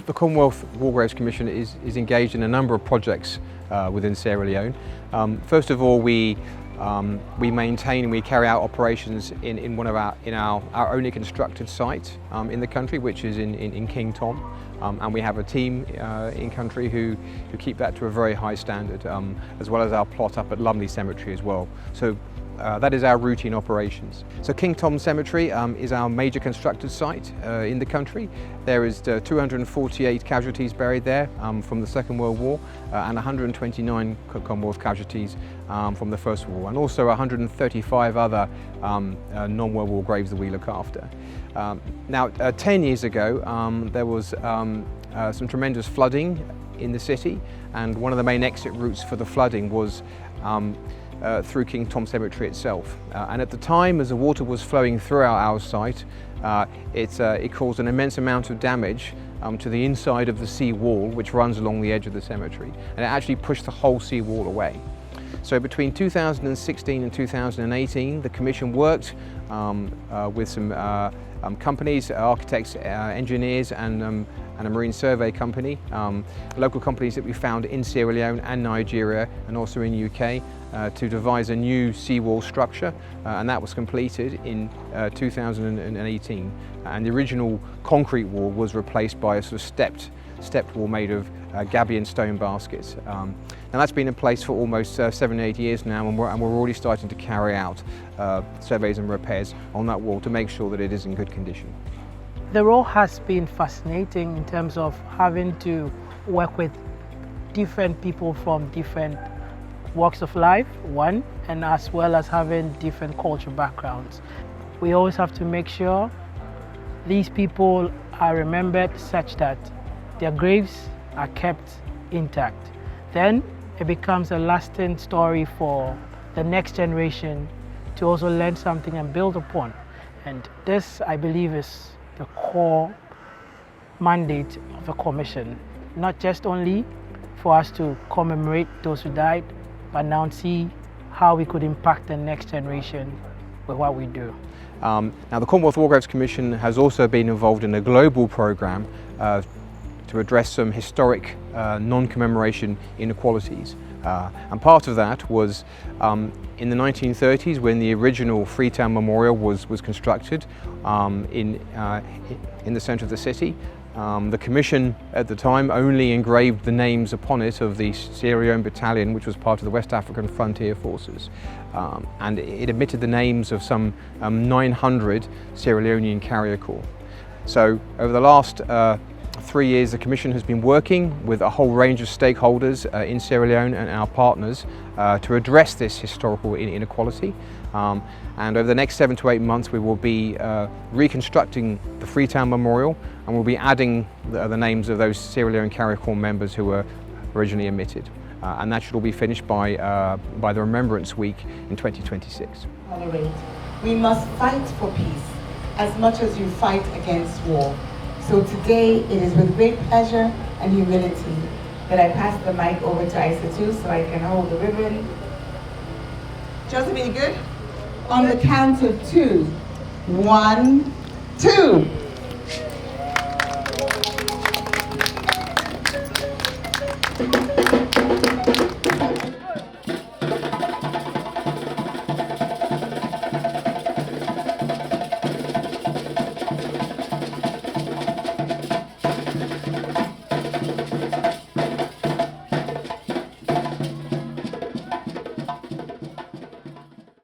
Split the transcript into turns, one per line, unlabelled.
The Commonwealth War Graves Commission is engaged in a number of projects within Sierra Leone. First of all, we maintain and we carry out operations in our only constructed site in the country, which is in King Tom, and we have a team in country who keep that to a very high standard, as well as our plot up at Lumley Cemetery as well. So that is our routine operations. So King Tom Cemetery is our major constructed site in the country. There is 248 casualties buried there from the Second World War and 129 Commonwealth casualties from the First World War, and also 135 other non-World War graves that we look after. Now, 10 years ago, there was some tremendous flooding in the city, and one of the main exit routes for the flooding was through King Tom Cemetery itself. And at the time, as the water was flowing through our site, it caused an immense amount of damage to the inside of the sea wall, which runs along the edge of the cemetery. And it actually pushed the whole sea wall away. So between 2016 and 2018, the Commission worked with some companies, architects, engineers, and a marine survey company, local companies that we found in Sierra Leone and Nigeria, and also in the UK, to devise a new seawall structure, and that was completed in 2018. And the original concrete wall was replaced by a sort of stepped wall made of gabion stone baskets. Now that's been in place for almost 7 or 8 years now, and we're already starting to carry out surveys and repairs on that wall to make sure that it is in good condition.
The role has been fascinating in terms of having to work with different people from different walks of life, one, and as well as having different cultural backgrounds. We always have to make sure these people are remembered such that their graves are kept intact. Then it becomes a lasting story for the next generation to also learn something and build upon. And this, I believe, is the core mandate of the Commission, not just only for us to commemorate those who died, but now see how we could impact the next generation with what we do.
Now the Commonwealth War Graves Commission has also been involved in a global programme to address some historic non-commemoration inequalities. And part of that was in the 1930s, when the original Freetown Memorial was constructed in the centre of the city. The Commission at the time only engraved the names upon it of the Sierra Leone Battalion, which was part of the West African Frontier Forces. And it omitted the names of some 900 Sierra Leonean carrier corps. So over the last 3 years, the Commission has been working with a whole range of stakeholders in Sierra Leone and our partners to address this historical inequality. And over the next 7 to 8 months, we will be reconstructing the Freetown Memorial, and we'll be adding the names of those Sierra Leone Carrier Corps members who were originally omitted. And that should all be finished by the Remembrance Week in 2026.
We must fight for peace as much as you fight against war. So today, it is with great pleasure and humility that I pass the mic over to Isa so I can hold the ribbon. Josephine, you good? On the count of 2. 1, 2.